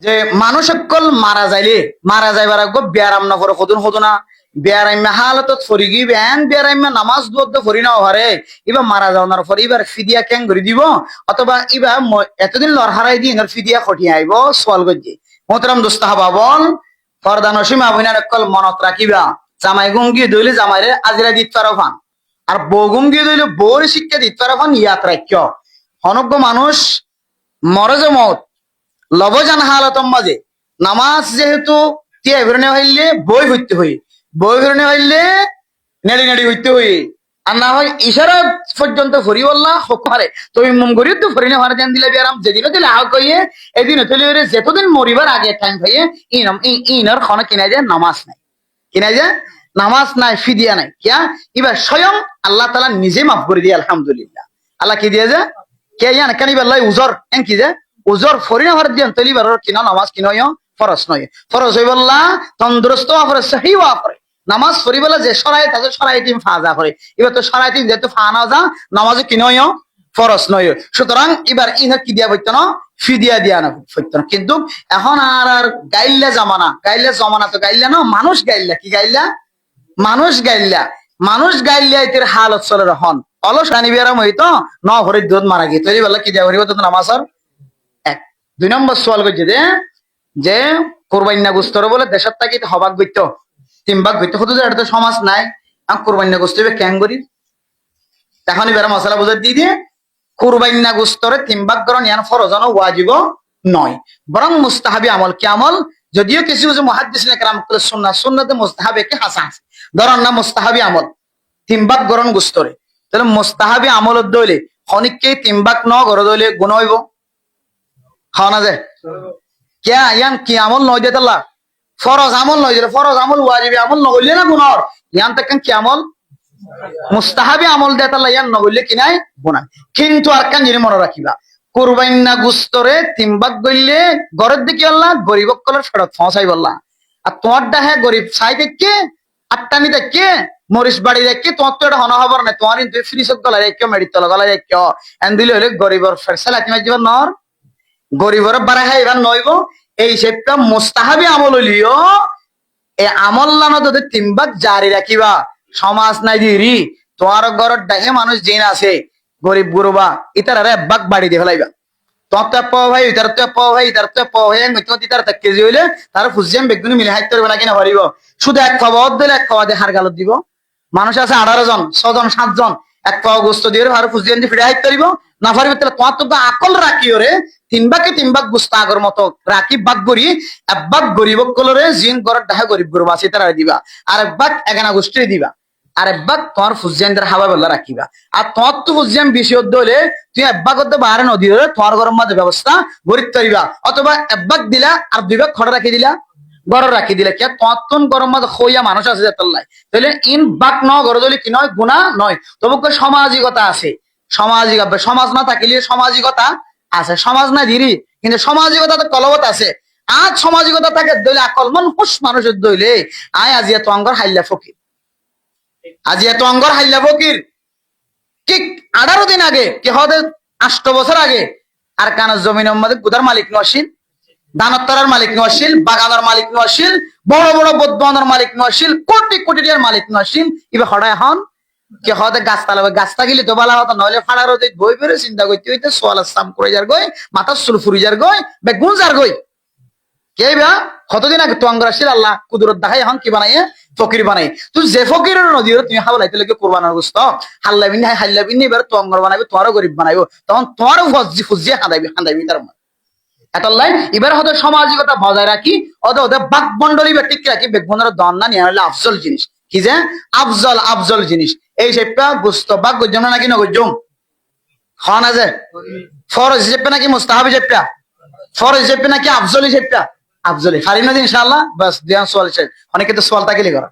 যে মানুষ সকল মারা যাইবার আগে ব্যারাম না করে হতুন হতো না ব্যারাইমা হালত ফরি গি ব্যান ব্যারাইমা নামাজ দুয়াদ ফরি না হরে এবার মারা যাওয়ার পর এবার ফিদিয়া ক্যাং করে দিব অথবা এবার এতদিন লড় হারাই দিয়ে ফিদিয়া খটিয়ে আইব সোয়াল গজ্জি মোহতরাম দুস্তাহাবা বল ফরদা নসিম আবুনার কল মনত রাখিবা জামাই গুঙ্গি দইলে জামাইরে আজিরা দিত পারফান আর বউ গুঙ্গি দইলে বউর শিক্ষা দিত পারফান ইয়াত রাখ্য অনজ্ঞ মানুষ মরজে মত লবজান হালতম মাঝে নামাজ যেহেতু তিয়া ভিরনে হইলে বই হইতে হই বই ভিরনে হইলে নেড়ি নেড়ি হইতে হই আর না হয় ইশারা পর্যন্ত ফরি বললা হকারে তুমি মম করি তো ফরি না হারাজান দিলে বিয়ারাম যেদিনও দিলে আহ কইয়ে এদিনও চলে যেতদিন মরিবার আগে টাইম পাইয়ে ইনর খন কিনা যায় নামাজ নাই কিনা যায় নামাজ নাই ফিদিয়া নাই কিয়া এবার স্বয়ং আল্লাহ তাআলা নিজে মাফ করে দিয়ে আলহামদুলিল্লাহ আল্লাহ কি দিয়ে যে কে ইয়ান কানিবার লাই উজর এন কি যে উজর ফরিনা হর দিয়ান তলিবার কিনা নামাজ কিনয় ফরজ নয় ফরজ হইবল্লা তন্দুরস্ত আফরে সহি ওয়াফরে নামাজ ফরিবলা যে সরাই তাতে সরাই টিম ফাজা করে এবার তো সরাই টিম যেহেতু ফানা যা নামাজ কিনয় ফরজ নয় সুতরাং এবার ইনা কি দিয়া হইতো না ফিদিয়া দিয়া না হইতো না কিন্তু এখন আর গাইল্লা জামানা তো গাইল্লা না মানুষ গাইল্লা কি গাইল্লা মানুষ গাইল্লা এর হালত চলে রহন অলস রানী বিয়ারাম হইতো ন ভরির দুধ মারা গিয়ে তৈরি বেলা কি দিয়া হরিব তো নামাজর এক দুই নম্বর সোয়াল করছে যে কোরবান্না গোস্তর বলে দেশের তাকে হবাক গইত তিন ভাগ গইত হতো এটা তো সমাজ নাই আর কোরবান্না গোস্ত ক্যাং করি তখনই বেড়া মশলা বুঝে দিয়ে দিয়ে কোরবান্না গোস্তরে তিন ভাগ গ্রহণ ইয়ান ফরজন ওয়াজিব নয় বরং মুস্তাহাবি আমল কি আমল যদিও কিছু কিছু মুহাদ্দিসিন কেরাম সুন্নাতে মুস্তাহাবে কি হাসান ধরন না মুস্তাহাবি আমল তিন ভাগ গ্রহণ গোস্তরে তাহলে মুস্তাহাবি আমলত দইলে খনিককে তিন ভাগ ন গড় দইলে গুণ হইব খাওয়া না যায় কে ইয়ান কি আমল নয় দিয়ে তাল্লা ফরজ আমল নয় দিলে ফরজ আমল ওয়াজিবি আমল নগলে না গুণর ইয়ান তাকেন কি আমল মুস্তাহাবি আমল দিয়ে তাল্লা ইয়ান নগলে কি নাই গুণা কিন্তু আর কান জিনিস মনে রাখিবা কুরবাইন্না গুস্তরে তিন ভাগ গইলে গড়ের দিকে আল্লাহ গরিব কলের ফেরত পৌঁছাই বললা আর তোমার ডাহে গরিব চাই দেখে আটটানি দেখে মরিচ বাড়ি দেখে তোমার তো এটা হন হবার নাই তোমার কিন্তু ফ্রিজত গলা রেখে মেডিত গলা রেখে এন দিলে হলে গরিবর ফেরসালা তুমি যাবার নর গরিবর বাড়া খাই এবার নইব এই সেটা মুস্তাহাবি আমল হইলিও এই আমল লানো তোদের তিন ভাগ জারি রাখিবা সমাজ নাই দিরি তোমার ঘরের ডাহে মানুষ জিন আছে গরিব গুরুবা ইতার এক ভাগ বাড়ি দিয়ে ফেলাইবা তোমার তো পাওয়া ভাই ইতার তো পাওয়া ভাই ইতার তো পাওয়া ভাই ইতার কেজি হইলে তার ফুজিয়াম বেগুনি মিলে হাইতে পারবে না কিনা পারিব শুধু এক খাওয়া দিলে এক খাওয়া দিয়ে হার গালত দিব মানুষ আছে 18 জন 6 জন 7 জন এক পাওয়া গোস্ত দিয়ে আর ফুজিয়াম দিয়ে ফিরে হাইতে পারিব না পারিবে তাহলে তোমার তো আকল রাখি ওরে তিন ভাগ বুঝতে আগর মতো রাখি ভাগ করি এক ভাগ গরিব কলরে জিন ঘরের ডাহে গরিব গরু আছে তারা দিবা আর এক ভাগ এগানা গোষ্ঠী দিবা আর এক ভাগ তোমার ফুজিয়ানদের হাওয়া বেলা রাখিবা আর তোমার তো ফুজিয়ান বেশি হলে তুই এক ভাগ হতে বাহারে নদী হলে তোমার গরম মাঝে ব্যবস্থা গরিব তরিবা অথবা এক ভাগ দিলা আর 2 ভাগ খড় রাখি দিলা গড় রাখি দিলে কে তোমার গরম মাঝে হইয়া মানুষ আছে যাতাল্লাই তাহলে ইন ভাগ ন গড় দলি কি নয় গুণা নয় তবু সামাজিকতা আছে সমাজ না থাকিলে সামাজিকতা আছে সমাজ না ধীরি কিন্তু সামাজিকতা তো কলবত আছে আজ সামাজিকতা থাকে দইলে আকল মন হুশ মানুষের দইলে আয় আজি এত অঙ্গর হাইল্লা ফকির ঠিক 18 দিন আগে কে হতে 8 বছর আগে আর কানার জমিন মধ্যে গুদার মালিক নসিল দানত্তরার মালিক নসিল বাগানের মালিক নসিল বড় বড় বদবানের মালিক নসিল কোটি কোটি টাকার মালিক নসিল এবার হঠাৎ এখন কে হতে গাছটা গেলে তো বালা হতো নইলে ফাড়ার হতে বই বেরো চিন্তা করতে হইতে সোয়াল সাম করে যার গই মাথা চুল ফুরি যার গই বেগুন যার গই কে বা কতদিন আগে তো আঙ্গরাশিল আল্লাহ কুদরত দেখাই এখন কি বানাইয়ে ফকির বানাই তুই যে ফকিরের নদী তুমি হাবলাইতে লেগে কোরবানার গোস্ত হাল্লাবিন এবার তো অঙ্গর বানাইবে তোমারও গরিব বানাইবো তখন তোমারও ফুজিয়ে হাঁদাইবি তার মানে এটা লাইন এবার হয়তো সামাজিকতা বজায় রাখি ওদের বাক মন্ডলী বা ঠিক রাখি বেগুনের দন না নিয়ে হলে আফজল জিনিস কি যে আফজল জিনিস এই সেপটা গুস্ত বাক গজ্জম না নাকি নগজ্জম হন আছে ফরজ হিসেবে নাকি মুস্তাহাবি হিসেবটা ফরজ হিসেবে নাকি আফজল হিসেবটা আফজলি ফারিম না ইনশাআল্লাহ বাস দেন সোয়াল শেষ অনেকে তো সোয়াল তাকিলি করা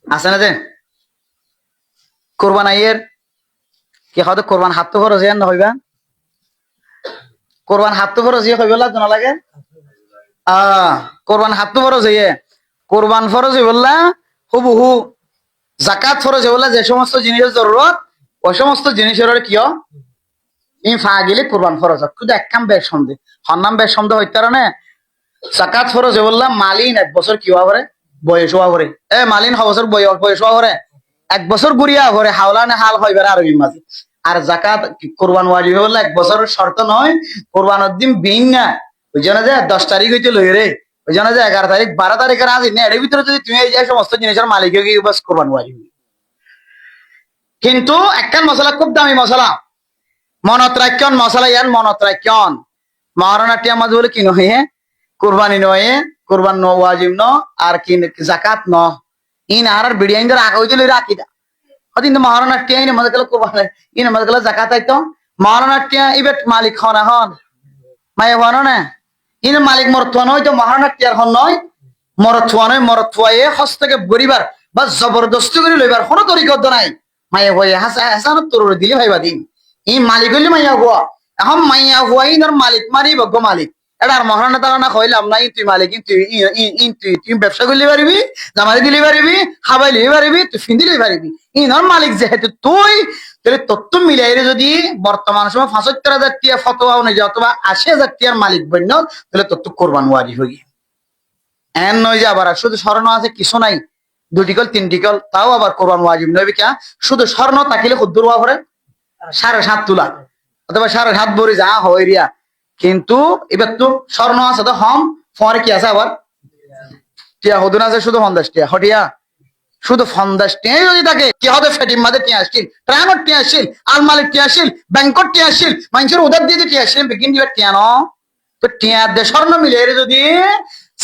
আছে না যে কোরবান আইয়ের কি হয়তো কোরবান হাত তো ফরজ না হইবা কোরবান হাত তো ফরজ হইবে না লাগে কোরবান হাত তো ফরজ হইয়ে কোরবান ফরজ হইবল্লা হুবহু জাকাত ফরজ হইবল্লা যে সমস্ত জিনিসের জরুরত ওই সমস্ত জিনিসের কি ই ফা গেলে কোরবান ফরজ কিন্তু একখান বেশ সন্দেহ হন্নাম বেশ সন্দেহ হইতে না জাকাত ফরজ বললাম মালিন 1 বছর কি হওয়া করে বয়স হওয়া করে মালিন 6 বছর বয়স হওয়া করে 1 বছর গুড়িয়া করে হাওলানে হাল হইবার আরবির মাঝে আর জাকাত কোরবান ওয়াজিব বললে 1 বছরের শর্ত নয় কোরবানের দিন বিন না ওই জন্য যে 10 তারিখ হইতে লই রে ওই জন্য যে 11 তারিখ 12 তারিখের আজ না এর ভিতরে যদি তুমি এই যে সমস্ত জিনিসের মালিক হয়ে গিয়ে বাস কোরবান ওয়াজিব কিন্তু একখান মশলা খুব দামি মশলা মনত রাখন মশলা ইয়ান মনত রাখন মহারণাটি আমাদের বলে কি নয় কুরবানি নয় কুরবান ন ওয়াজিব ন আর কি জাকাত ন ইন আর বিডিয়াইন ধরে আগে হইতে রাখি দা হদিন মহারণাটি আইনে মধ্যে গেলে কুরবান ইন মধ্যে গেলে জাকাত আইতো মহারণাটি ইবেট মালিক হন এখন মায়ে হন না ইন মালিক মরতুয়া নয় তো মহারণাটি আর হন নয় মরতুয়া নয় মরতুয়ায়ে হস্তকে গরিবার বা জবরদস্তি করে লইবার কোনো তরিকত নাই মায়ে হয়ে হাসান তোর দিলে ভাইবা দিন ই মালিক হইলে মাইয়া হুয়া এখন মাইয়া হুয়া ইনার মালিক মারি বগ্য মালিক এটা আর মহারানা তারা কইলাম না তুই মালিক তুই ব্যবসা করলে পারিবি জামাই দিলে পারিবি খাবাই লিতে পারিবি তুই ফিন্দিলে পারিবি ইনার মালিক যেহেতু তুই তাহলে তত্ত্ব মিলাই যদি বর্তমান সময় ৭৫,০০০ টিয়া ফতোয়া অনুযায়ী অথবা ৮০,০০০ টিয়ার মালিক বন্য তাহলে তত্ত্ব কোরবান ওয়াজিব হই এন নয় যে আবার শুধু স্বর্ণ আছে কিছু নাই 2টি কল 3টি কল তাও আবার কোরবান ওয়াজিব নয় কে শুধু স্বর্ণ তাকিলে খুদ্দুর হওয়া করে 7.5 তোলা অথবা 7.5 ভরি যা হয় রিয়া কিন্তু এবার তো স্বর্ণ আছে তো হম পরে কি আছে আবার টিয়া হদুন আছে শুধু 50 টিয়া হটিয়া শুধু 50 টিয়া যদি থাকে কি হবে ফেটিম মাঝে টিয়া আসছিল ট্রামর টিয়া আসছিল আলমালিক টিয়া আসছিল ব্যাংকট টিয়া আসছিল মানুষের উদার দিয়ে টিয়া আসছিল বিকিন দিবার টিয়া ন তো টিয়া দে স্বর্ণ মিলে যদি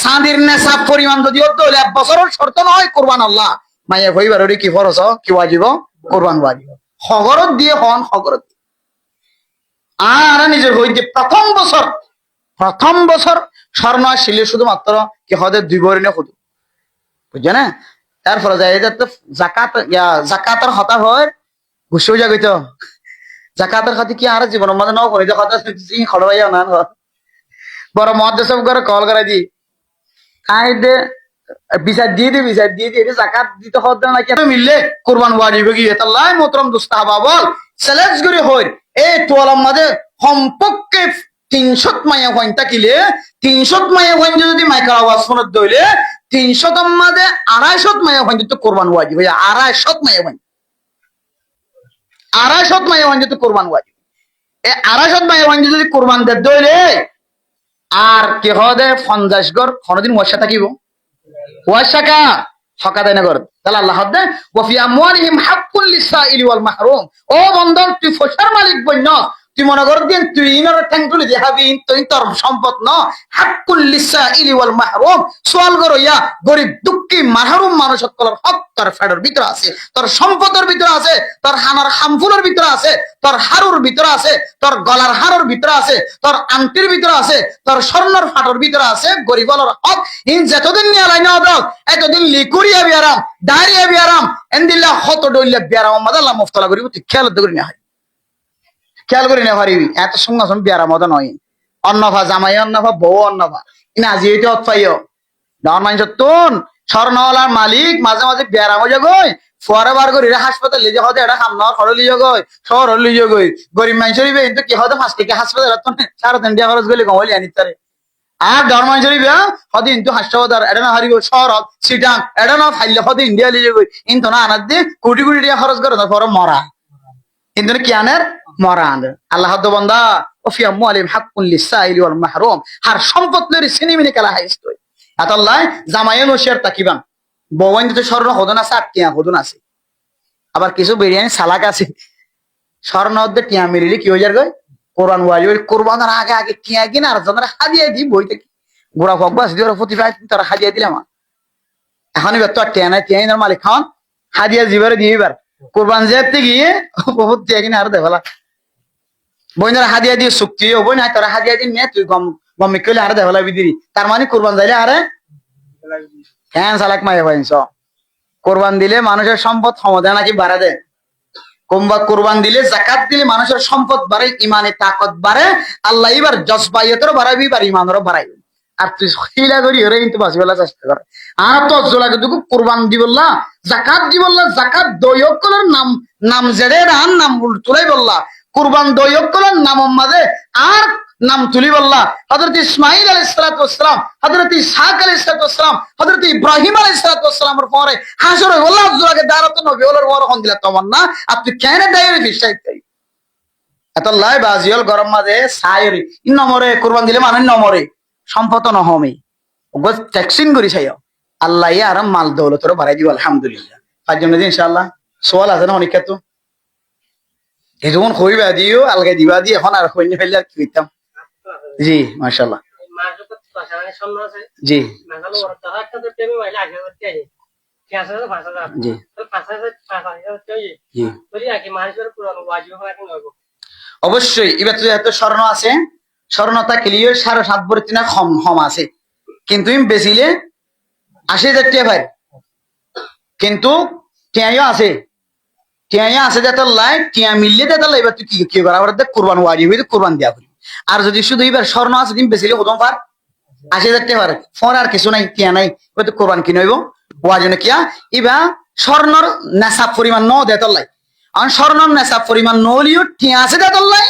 সাঁদির নেশাব পরিমাণ যদি হতো 1 বছরের শর্ত নয় কোরবান আল্লাহ মাইয়া হইবার কি ফরজ কি ওয়াজিব কোরবান ওয়াজিব হগরত দিয়ে হন হগরত আর নিজের হইতে প্রথম বছর স্বর্ণ আসলে শুধুমাত্র কি হদের 2 ভরি না হতো বুঝছে না তারপরে যাই তো জাকাতের হতা হয় ঘুষেও যাগিত জাকাতের খাতে কি আর জীবন মানে ন করে কথা খড়বাইয়া না বড় মহাদেশ করে কল করে দি খাই দে বিচার দিয়ে দিয়ে জাকাত দিতে হতে না কেন মিললে কোরবান ওয়াজিব গিয়ে তাল্লাই মোতরম দুস্তাহাবা বল সেলেক্ট করে হই এই তোয়ালার মাঝে সম্পর্কে 300 মাইয়া হইন থাকিলে 300 মাইয়া হইন যদি মাইকার আওয়াজ শোনার দইলে 300 মাঝে 250 মাইয়া হইন তো কোরবান ওয়াজিব হইয়া 250 মাইয়া হইন 250 মাইয়া হইন তো কোরবান ওয়াজিব এই 250 মাইয়া হইন যদি কোরবান দে দইলে আর কি হদে 50 গর কোনদিন ওয়াসা থাকিব ওয়াসাকা হকা দেয় না কর তাহলে আল্লাহ দে ওয়া ফি আমওয়ালিহিম হাক্কুল লিসাইলি ওয়াল মাহরুম ও বন্দর তুই ফসর মালিক বন্য তুই মনে কর দিন তুই ইনার ঠ্যাং তুলে দেখাবি তুই তোর সম্পদ ন হাক্কুল লিসাইলি ওয়াল মাহরুম সওয়াল করইয়া গরিব দুঃখী মাহরুম মানুষ সকলের হক তোর ফেডের ভিতর আছে তোর সম্পদের ভিতর আছে তোর হানার হামফুলের ভিতর আছে তোর হারুর ভিতর আছে তোর গলার হারুর ভিতর আছে তোর আংটির ভিতর আছে তোর স্বর্ণের ফাটর ভিতর আছে গরিবলের হক ইন যতদিন নিয়ে লাইন দাও এতদিন লিকুরিয়া বিয়ারাম দাঁড়িয়ে বিয়ারাম এন্দিল্লা হত ডইল্লা বিয়ারাম মাদাল্লাহ মুফতলা করিব তুই খেয়াল করি না হয় খেয়াল করি না পারিবি এত সঙ্গে সঙ্গে বিয়ারাম মতো নয় অন্নভা জামাই অন্নভা বউ অন্নভা ইনা আজি হইতে অৎপাইও ডাউন মানুষ তুন স্বর্ণওয়ালার মালিক মাঝে মাঝে বিয়ারাম হয়ে যাগই ফোয়ারে বার করি হাসপাতাল লিজে হতে এটা খাম না খড় লিজে গই শহর লিজে গই গরিব মানুষ কিন্তু কি হতে 5 টাকা হাসপাতাল 3.5 টাকা খরচ গেলে কমলি আনিত তারে আর ধর্মান শরীফ হদিন তো হাসপাতাল এটা না হারিব শহর সিটাং এটা না ফাইলে হতে ইন্ডিয়া লিজে গই ইনতো না আনার দিয়ে কোটি কোটি টাকা খরচ করে পর মরা কিন্তু কি আনের মরা আনের আল্লাহ তো বন্দা ওফি আমওয়ালিহিম হাক্কুল লিসাইলি ওয়াল মাহরুম আর সম্পদ লরি সিনেমিনে খেলা হাইস্ত আতাল্লাহ জামাইন ওশিয়ার তাকিবান বউন তো স্বর্ণ হদন আছে 8 টিয়া হদন আছে আবার কিছু বিরিয়ানি সালাক আছে স্বর্ণ হদে টিয়া মিলিলে কি হয়ে যাবে কোরবান ওয়াজিব কোরবানের আগে আগে টিয়া কিনা আর যারা হাদিয়া দি বইতে কি গোড়া ফকবাস দিয়ে প্রতিভা তারা হাদিয়া দিলাম এখন এবার তো টিয়া নাই টিয়া ইনার মালিক খান হাদিয়া জিবারে দিয়ে এবার কোরবান যেতে গিয়ে বহুত টিয়া কিনা আর দেওয়ালা বইনারা হাদিয়া দিয়ে চুক্তি হবো না তোরা হাদিয়া দিন নিয়ে তুই গম কইলে আর দেওয়ালা বিদিরি তার মানে কোরবান যাইলে আরে হ্যাঁ সালাক মায়ে ভাইছ কোরবান দিলে মানুষের সম্পদ ক্ষমতা নাকি বাড়া দেয় কোম্বা কোরবান দিলে জাকাত দিলে মানুষের সম্পদ বাড়ে ইমানে তাকত বাড়ে আল্লাহ এবার জজবাইয়তেরও বাড়াবি আর ইমানেরও বাড়াইবি আর তুই হিলা করি ওরে কিন্তু বাঁচবেলা চেষ্টা করে আর তো জোলাকে তুই কোরবান দি বললা জাকাত দি বললা জাকাত দয়কলের নাম জেড়ে রান নাম তুলাই বললা কুরবান দয়কলের নাম মাঝে আর নাম তুলি বললা হযরত ইসমাঈল আলাইহিস সালাতু ওয়াসসালাম, হযরত ইসহাক আলাইহিস সালাতু ওয়াসসালাম, হযরত ইব্রাহিম আলাইহিস সালাতু ওয়াসসালামের পরে হাসর বললা আজরাকে দারাত নবী ওলার বড় হন দিলা তমান্না আপনি কেন দাইরে ফিসাই তাই এত লাই বাজিল গরম মাঝে সাইরি ইন নম্বরে কুরবান দিলে মানুষ নম্বরে সম্পদ নহমে ওগো ট্যাক্সিং করি চাইও আল্লাহ আর মাল দৌলতর বাড়াই দিব আলহামদুলিল্লাহ তার জন্য ইনশাআল্লাহ সোয়াল আছে না অনেক তো এই যখন কইবা দিও আলগা দিবা দি এখন আর কইনি ফেললে আর কি হইতাম জি মাশাআল্লাহ জি জি জি অবশ্যই এবার তো এত স্বর্ণ আছে স্বর্ণতা ক্লিয়ার 7.5 ভরি না কম কম আছে কিন্তু ইম বেচিলে 80,000 টাকা ভাই কিন্তু টিয়াইও আছে টিয়া আছে যে তোর লাই টিয়া মিললে দে তাহলে এবার তুই কি কি করা আবার দেখ কুরবান ওয়াজি হইতে কুরবান দিয়া করি আর যদি শুধু এবার স্বর্ণ আছে তুমি বেচিলে প্রথম পার 80,000 টাকা পারে ফোন আর কিছু নাই টিয়া নাই ওই তো কুরবান কিনে হইব ওয়াজি না কিয়া ইবা স্বর্ণর নেশাব পরিমাণ ন দে তোর লাই আর স্বর্ণর নেশাব পরিমাণ নলিও টিয়া আছে দে তোর লাই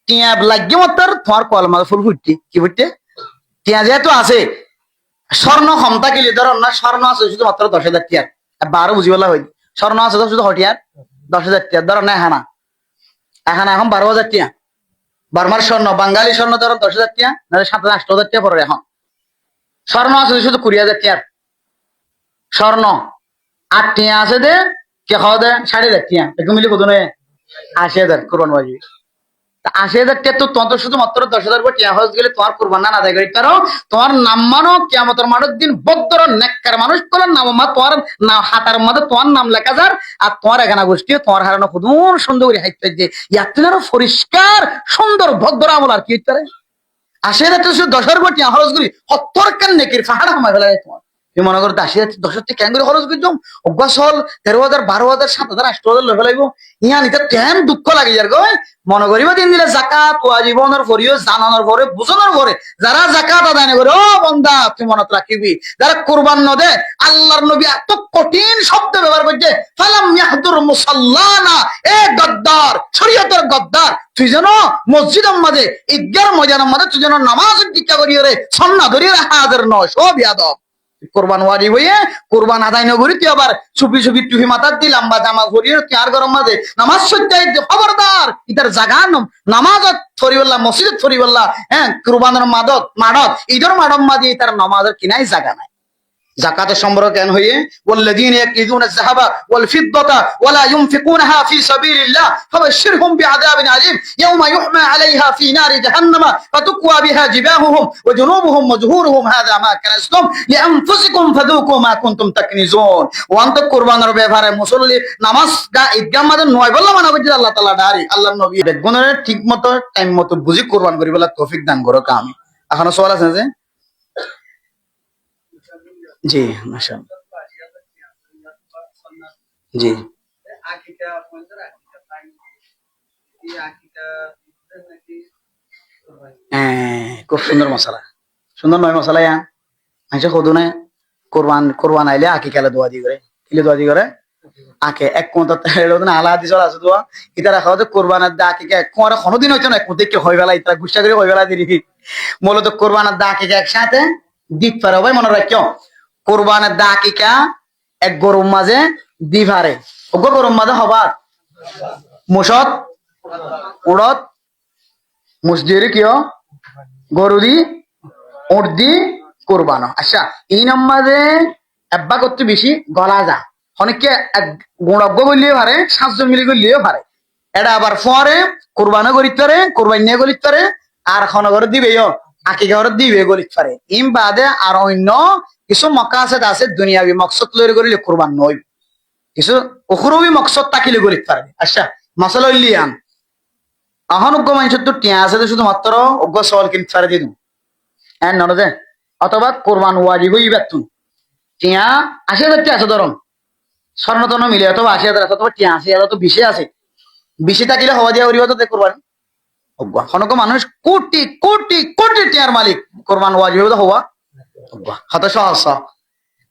টিয়া লাগে মতর তোমার কলমা ফুল ফুটতে কি ফুটতে টিয়া যেহেতু আছে স্বর্ণ ক্ষমতা কিলে ধর না স্বর্ণ আছে শুধু মাত্র 10,000 টাকা আর 12 বুঝি বলা হয় স্বর্ণ আছে শুধু হটিয়ার 10,000 টাকা ধর না এখানা এখানে এখন 12,000 টাকা বার্মার স্বর্ণ বাঙালি স্বর্ণ ধর 10,000 টাকা নাহলে 7,000-8,000 টাকা পড়ে এখন স্বর্ণ আছে শুধু 20,000 টাকা স্বর্ণ 8 টাকা আছে দে কে খাওয়া দেয় 5,500 টাকা এরকম মিলে কত নয় 80,000 কোরবান বাজি 80,000 টাকা তো তোমার শুধু মাত্র 10,000 টাকা হজ গেলে তোমার কোরবান না আদায় করি পারো তোমার নাম মানো কিয়ামতের মাঠের দিন বদ্দর নেককার মানুষ করার নাম মা তোমার নাম হাতার মধ্যে তোমার নাম লেখা যার আর তোমার এখানে গোষ্ঠী তোমার হারানো খুদুর সুন্দর করে হাইতে যে ইয়াত্তিনার পরিষ্কার সুন্দর ভদ্র আমল আর কি হইতে পারে 80,000 টাকা শুধু 10,000 টাকা হজ করি 70 কান নেকির পাহাড় হামাই ফেলা তোমার তুমি মনে করো 10,000 টাকা কেন করে খরচ করছো অভ্যাসল 13,000 12,000 7,000 8,000 লই ফেলাইব ইয়া নিতে কেন দুঃখ লাগে যার গো মনে করিব দিন দিলে জাকাত ওয়াজিবনের পরিও জানানোর পরে বুঝানোর পরে যারা জাকাত আদায় করে ও বান্দা তুই মনে রাখিবি যারা কুরবান ন দে আল্লাহর নবী এত কঠিন শব্দ ব্যবহার করছে ফালাম ইয়াহদুর মুসাল্লানা এ গদ্দার শরীয়তের গদ্দার তুই যেন মসজিদের মাঝে ঈদগাহর ময়দানের মাঝে তুই যেন নামাজ দীক্ষা করিয়ে রে সন্না ধরিয়ে হাজার নয় সব ইয়াদব কোরবান ওয়াজিব হইয়ে কোরবান আদায় নগরী তুই আবার চুপি চুপি টুপি মাথার দি লম্বা জামা ঘুরিয়ে তুই আর গরম মাঝে নামাজ সজ্জায় খবরদার ইতার জাগা নামাজ ফরিবল্লাহ মসজিদ ফরিবল্লাহ হ্যাঁ কোরবানের মাদত ঈদের মাডম মাঝে তার নামাজের কিনাই জাগা নাই জাকাতের সম্পর্ক কেন হইয়ে ওয়াল্লাযীনা ইয়াকিদুনা আয-যাহাবা ওয়াল ফিদ্দাতা ওয়ালা ইউনফিকুনাহা ফি সাবিলিল্লাহ ফাবাশশিরহুম বিআযাবিন আলীম ইয়াওমা ইউহমা আলাইহা ফি নারি জাহান্নাম ফাতুকওয়া বিহা জিবাহুহুম ওয়া জুনুবুহুম ওয়া যুহুরুহুম হাযা মা কানাসতুম লিআনফুসিকুম ফাযুকু মা কুনতুম তাকনিজুন ওয়ান্ত কুরবানের ব্যাপারে মুসল্লি নামাজ গা ঈদগাহ মাঝে নয় বললা মানা করতে আল্লাহ তাআলা ডারি আল্লাহর নবী বেগুনের ঠিকমতো টাইম মতো বুঝি কুরবান করি বলা তৌফিক দান করো কামি এখনো সওয়াল আছে যে জি মাশাআল্লাহ জি খুব সুন্দর মশলা সুন্দর নয় মশলা ইয়া আচ্ছা কদু না কোরবান আইলে আকি কালে দোয়া দি করে কিলে দোয়া দি করে আকে এক কোন আলা দিছ আছে দোয়া ইতা রাখা হচ্ছে কোরবানের দা আকিকে এক কোন কোনদিন হইতো না কোদিকে হই বেলা ইতা গুষ্টা করে হই বেলা দিবি মূলত কোরবানের দা আকিকে একসাথে দিত পারে ভাই মনে রাখিও কোরবানের দা আকিকা এক গরুর মাঝে দি পারে ওগো গরুর মাঝে হবার মুসত উড়ত মুসজির কিয় গরু দি উঠ দি কোরবানো আচ্ছা এই নম্বরে এব্বা করতে বেশি গলা যা অনেককে গুণজ্ঞ করলেও পারে 7 জন মিলে করলেও পারে এটা আবার পরে কোরবানো করিতে পারে কোরবানি নিয়ে গলিতে পারে আর খনগর দিবে আকি ঘর দিবে গলিতে পারে ইম বাদে আর অন্য কিছু মকাসেদ আছে দুনিয়াবি মকসদ লইরে করিলে কোরবান নয় কিছু উখরবি মকসদ তাকিলে গলিতে পারবে আচ্ছা মাসালা লিয়ান আহন উগ্র মানুষের তো টিয়া আছে শুধু মাত্র উগ্র সওয়াল কিনতে পারে দিন হ্যাঁ ননদে অথবা কোরবান ওয়াজিব হইবে তুই টিয়া 80,000 টাকা আছে ধরুন স্বর্ণতন মিলে অথবা 80,000 আছে অথবা টিয়া 80,000 তো 20 আছে 20 থাকিলে হওয়া দিয়া উড়িব তো কোরবান অজ্ঞা খনক মানুষ কোটি কোটি কোটি টিয়ার মালিক কোরবান ওয়াজিব হওয়া অজ্ঞা হত সহজ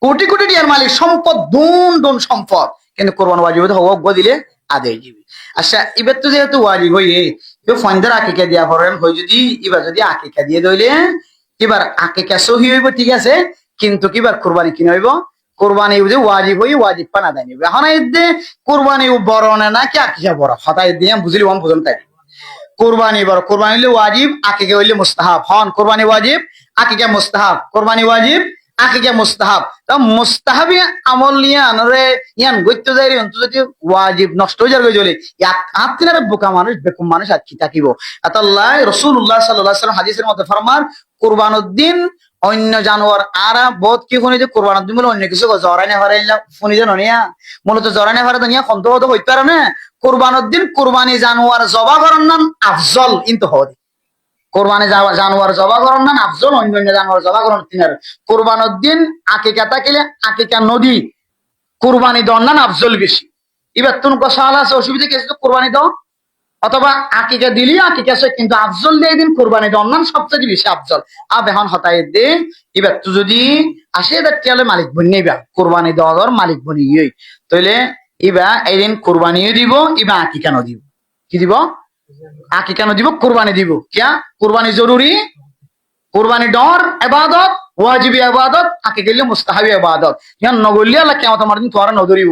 কোটি কোটি টিয়ার মালিক সম্পদ দুন দুন সম্পদ কিন্তু কোরবান ওয়াজিব হওয়া অজ্ঞা দিলে আদায় দিবি। আচ্ছা এবার তো যেহেতু ওয়াজিব হইয়ে ফন্দার আকিকা দিয়া পড়েন হই যদি এবার যদি আকিকা দিয়ে দইলে এবার আকিকা সহি হইব ঠিক আছে, কিন্তু কিবার কোরবানি কিনে হইব, কোরবানি যে ওয়াজিব হই ওয়াজিব পানা দেয় নিবে। এখন এই যে কোরবানি বড় না কি আকিকা বড় হঠাৎ দিয়ে বুঝলি বুঝুন তাই কোরবানি বড়, কোরবানি হইলে ওয়াজিব, আকিকা হইলে মুস্তাহাব। হন কোরবানি ওয়াজিব, আকিকা মুস্তাহাব, কোরবানি ওয়াজিব, আকিকা মুস্তাহাব। তা মুস্তাহাবি আমল নিয়ে আনরে ইয়ান গইতে যাই অন্ত যদি ওয়াজিব নষ্ট হয়ে যাবে চলে আত্মীয় বোকা মানুষ বেকুম মানুষ আর কি থাকিব। আতাল্লাহ রাসূলুল্লাহ সাল্লাল্লাহু আলাইহি ওয়াসাল্লাম হাদিসের মধ্যে ফরমান কুরবানুদ্দিন অন্য জানোয়ার আরা বহুত কি শুনি যে কুরবানুদ্দিন বলে অন্য কিছু জরাইনে হারাইলা শুনি যে ননিয়া মূলত জরাইনে হারা দুনিয়া কন্ত হইতে পারে না। কুরবানুদ্দিন কুরবানি জানোয়ার জবা করার নাম আফজল কিন্তু হদি কোরবানি জানোয়ার জবা করার নাম আফজল, অন্য জানোয়ার জবা করার তিনার কোরবানুদ্দিন আকিকা থাকিলে আকিকা নদী কোরবানি দেওয়ার নাম আফজল বেশি। এবার তুমি সাল আছে অসুবিধা কিছু কোরবানি দাও অথবা আকিকা দিলি আকিকা কিন্তু আফজল দিয়ে দিন কোরবানি দেওয়ার নাম সবচেয়ে বেশি আফজল। এখন হতাই দিন এবার তুই যদি ৮০,০০০ টাকা মালিক বনি নিবা কোরবানি দেওয়ার মালিক বনি তাইলে এবার এই দিন কোরবানিও দিব এবার আকিকানো দিব। কি দিব? আকিকানো দিব, কোরবানি দিব। কিয়া কোরবানি জরুরি, কোরবানি ডর ইবাদত, ওয়াজিবি ইবাদত, আকিকা হইলে মুস্তাহাবি ইবাদত। ইয়ান নগরলি আল্লাহ কিয়ামত আমার দিন তোরা নদরিব।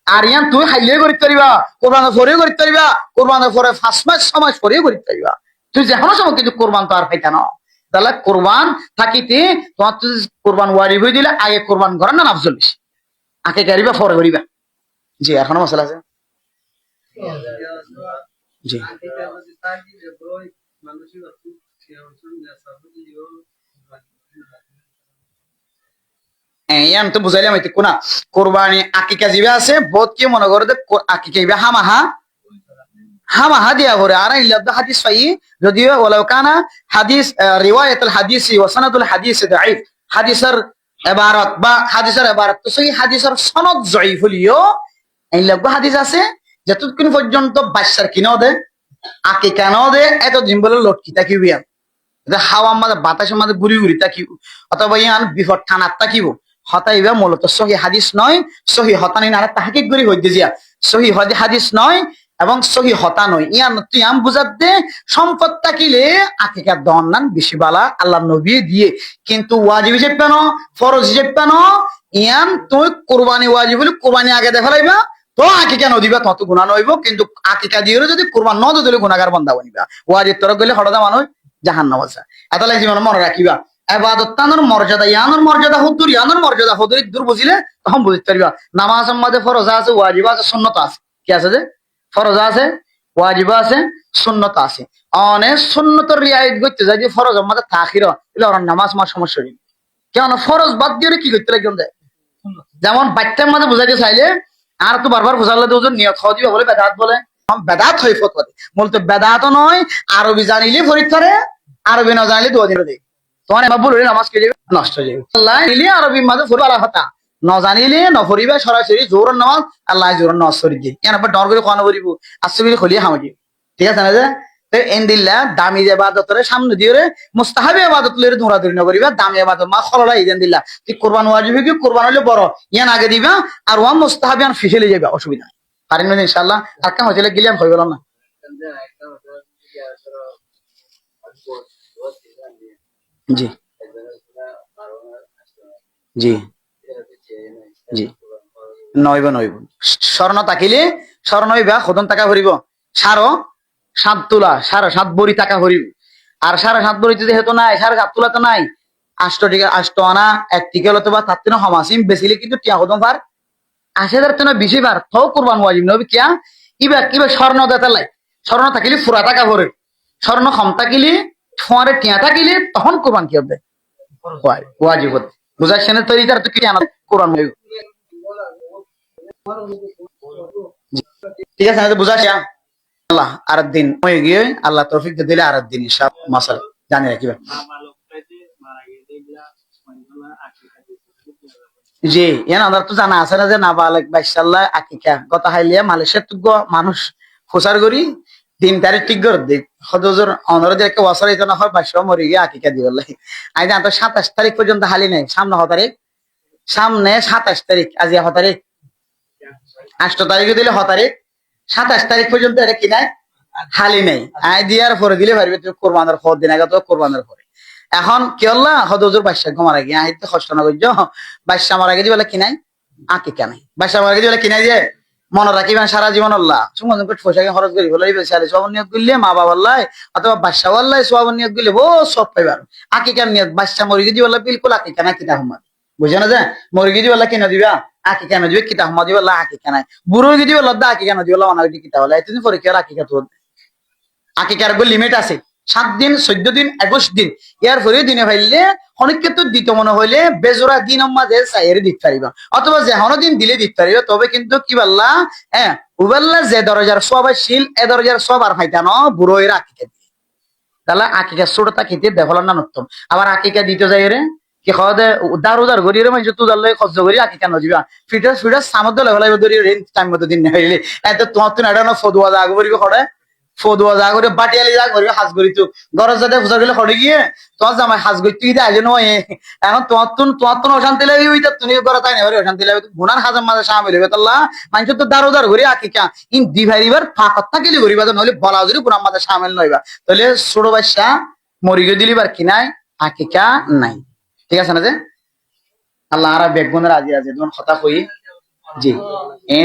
আর ইয়ান তুই খাইলে করিতে পারিবা, কোরবান ফরে করিতে পারিবা, কোরবান ফরে ৫ মাস সময় ফরে করিতে পারিবা, তুই যে কোনো সময় কিন্তু কোরবান তো আর পাইতা না। তাহলে কোরবান থাকিতে তোমার তুই কোরবান ওয়াজিব হয়ে দিলে আগে কোরবান করার না আফজল বেশি, আগে করিবা ফরে করিবা। জি এখনো মশলা আছে? জি আমি তো বুঝাইলাম হইতে কোনা কোরবানি আকিকা জিবে আছে বহুত কি মনে করে আকিকা ইবে হামাহা হামাহা দিয়া করে আর হাদিস পাই যদিও ওয়ালাউ কানা হাদিস রিওয়ায়াতুল হাদিসি ওয়া সানাদুল হাদিসি দাঈফ, হাদিসের ইবারত বা হাদিসের ইবারত তো সেই হাদিসের সনদ জয়ীফ হলিও এই লাগবে হাদিস আছে যতক্ষণ পর্যন্ত বাচ্চার কিনাও দে আকিকা নাও দে এতদিন বলে লটকি থাকিবি আর হাওয়া মাঝে বাতাসের মাঝে ঘুরি ঘুরি থাকিব অথবা ইয়ান বিপদ ঠানার থাকিব হতাইবা মূলত সহি হাদিস নয়, সহি হতানি না তাহাকিক করি হইতে যা সহি হাদিস নয় এবং সহি হতা নয়। ইয়ান তুই আম বুঝাত দে সম্পদ থাকিলে আকিকার দন নান বেশি বালা আল্লাহ নবী দিয়ে, কিন্তু ওয়াজিব হিসেবে পেন ফরজ হিসেবে পেন ইয়ান তুই কোরবানি ওয়াজিব বলে কোরবানি আগে দেখা লাইবা তো আকিকা নদিবা তত গুণা নইব, কিন্তু আকিকা দিয়ে যদি কোরবান ন দিলে গুণাগার বন্ধা বনিবা। ওয়াজিব তরফ গেলে হঠাৎ মানুষ জাহান্নাম আছে। এত লাগে জীবন মনে রাখিবা এবাদত তানোর মর্যাদা ইয়ানোর মর্যাদা হুদুর ইয়ানোর মর্যাদা হুদুর দূর বুঝিলে তখন বুঝতে পারবা। নামাজ মাঝে ফরজা আছে, ওয়াজিবা আছে, সুন্নত আছে। কি আছে যে ফরজা আছে, ওয়াজিবা আছে, সুন্নত আছে। অনেক সুন্নতর রিয়ায়ত করতে যায় যে ফরজ মাঝে তাখির এলে ওর নামাজ মার সমস্যা নেই। কেন ফরজ বাদ দিয়ে কি করতে লাগে যেমন বাচ্চার মাঝে বোঝাইতে চাইলে আর তো বারবার বোঝালে তো নিয়ত খাওয়া দিবা বলে বেদাত বলে বেদাত হয়ে ফতোয়া বলতে বেদাত নয় আরবি জানিলে ফরিদ আরবি না জানিলে দোয়া দিলে দেয় তোমার এবার বলে নামাজ কে যাবে নষ্ট হয়ে যাবে। আল্লাহ নিলে আরবি মাঝে ফরিবালা হতা ন জানিলে ন ফরিবা সরাসরি জোরের নামাজ আল্লাহ জোরের নামাজ সরি দিয়ে ইয়ার ডর করে খাওয়ানো করিব আসছে খলিয়ে খাওয়াই ঠিক আছে না যে এন্দিল্লা দামি ইবাদতের সামনে দিয়ে মুস্তাহাবি ইবাদত লইরে দৌড়াদৌড়ি না করিবা, দামি ইবাদত মা খললা ইদেন দিল্লা তুই কোরবান ওয়াজিব কি কোরবান হলে বড় ইয়ান আগে দিবা আর ওয়া মুস্তাহাবি আন ফিসেলে যাবে অসুবিধা নাই পারেন না ইনশাআল্লাহ। আর কাম হইলে গিলাম হই গেল না। জি জি জি নইব নইব স্বর্ণ তাকিলে স্বর্ণ হইবা খতন টাকা ভরিব ৭.৫ তোলা ৭.৫ বড়ি টাকা ভরিব আর ৭.৫ বড়ি যেহেতু নাই ৭.৫ তোলা তো নাই ৮ আনা ১ টিকা হতো বা তার তিন সমাসিম বেশিলে কিন্তু টিয়া হতম পার ৮০,০০০ তো না ২০ বার তাও কোরবান ওয়াজিব নবী কিয়া কিবা স্বর্ণ দেতা লাই স্বর্ণ থাকিলে ফুরা টাকা ভরে স্বর্ণ কম থাকিলে ঠোঁয়ারে টিয়া থাকিলে তখন কোরবান কি হবে ওয়াজিব বুঝার সেনে তৈরি তার তো কি আনা কোরবান ঠিক আছে বুঝা আল্লাহ আর দিন হয়ে গিয়ে আল্লাহ তৌফিক দিলে আর দিন সব মাসাল জানি রাখিবা। জি ইয়ান আমরা তো জানা আছে না যে নাবালেগ বাইশাল্লাহ আকিকা কথা হাইলিয়া মালয়েশিয়ার তো মানুষ খোসার করি ৩ তারিখ ঠিক করে দিই হজর অনর যে একটা বছর এটা না হয় ২২ মরে গিয়ে আকিকা দিব লাগে আজ তো ২৭ তারিখ পর্যন্ত হালি নাই সামনে ৬ তারিখ সামনে ২৭ তারিখ আজ ৬ তারিখ ৮ তারিখে দিলে ৬ তারিখ 27 তারিখ পর্যন্ত এটা কি নাই হালি নেই আয় দিয়ার পরে দিলে পারবে তুমি কোরবানের পর দিন আগে তো কোরবানের পরে এখন কি হল্লা হদজুর বাদশা মারা গিয়ে আইতে কষ্ট না করছো বাদশা মারা গেছি বলে কি নাই আকিকা নাই বাদশা মারা গেছি বলে কি নাই যে মনে রাখিবেন সারা জীবন আল্লাহ সুমন পয়সাকে খরচ করি বলে সব নিয়োগ করলে মা বাবা আল্লাহ অথবা বাদশা আল্লাহ সব নিয়োগ করলে ও সব পাইবার আকিকার নিয়োগ বাদশা মরি গেছি বলে বিলকুল আকিকা না কিতা হুমাদ বুঝে না যে মরি গেছি বলে কিনা দিবা আকি কেন দিবে কিতা হুমাদ দিবা আকি কেন বুড়ো গেছি বলে আকি কেন দিবা অনা কিতা বলে তুমি পরীক্ষা আকিকা তো আকিকার লিমিট আছে 7 দিন 14 দিন 21 দিন ইয়ার পরে দিনে ভাইলে অনেক ক্ষেত্রে দিতে মনে হইলে বেজোড়া দিন মাঝে চাইরে দিতে পারিবা অথবা যে হন দিন দিলে দিতে পারিবা তবে কিন্তু কি বললা হ্যাঁ উবাল্লা যে দরজার সব শিল এ দরজার সব আর ফাইতানো বুড়ো এর আকিকা দিয়ে তাহলে আকিকা ছোটটা খেতে দেখলাম না উত্তম আবার আকিকা দিতে যাই রে কি খাওয়া দে দার গড়ি রে মানুষ তুই দাল্লাই খরচ করি আকিকা নজিবা ফিটাস ফিটাস সামদ লেভেল ধরি টাইম মতো দিন হইলে এত তোমার তো এটা না ফদুয়া আগ করিবে খড়ে ফদুয়া যা করে বাটিয়ালি যা করবে হাজ করি তো গরজ যাতে ফুসা গেলে খড়ে গিয়ে তোমার জামাই হাজ করি তুই আজ নয় এখন তোমার তো অশান্তি লাগবে ওইটা তুমি করে তাই না অশান্তি লাগবে গুনার হাজার মাঝে সামিল হবে তাল্লা মানুষ তো দারোদার ঘুরে আকিকা ইন দিভাইবার ফাঁকত থাকিলে ঘুরিবা নইলে বলা যদি গুনার মাঝে সামিল নইবা তাহলে ছোট বাচ্চা মরিগে দিলিবার কি নাই আকিকা নাই ঠিক আছে না যে আল্লাহ আর বেগুনের আজি আছে তোমার কথা কই জি এই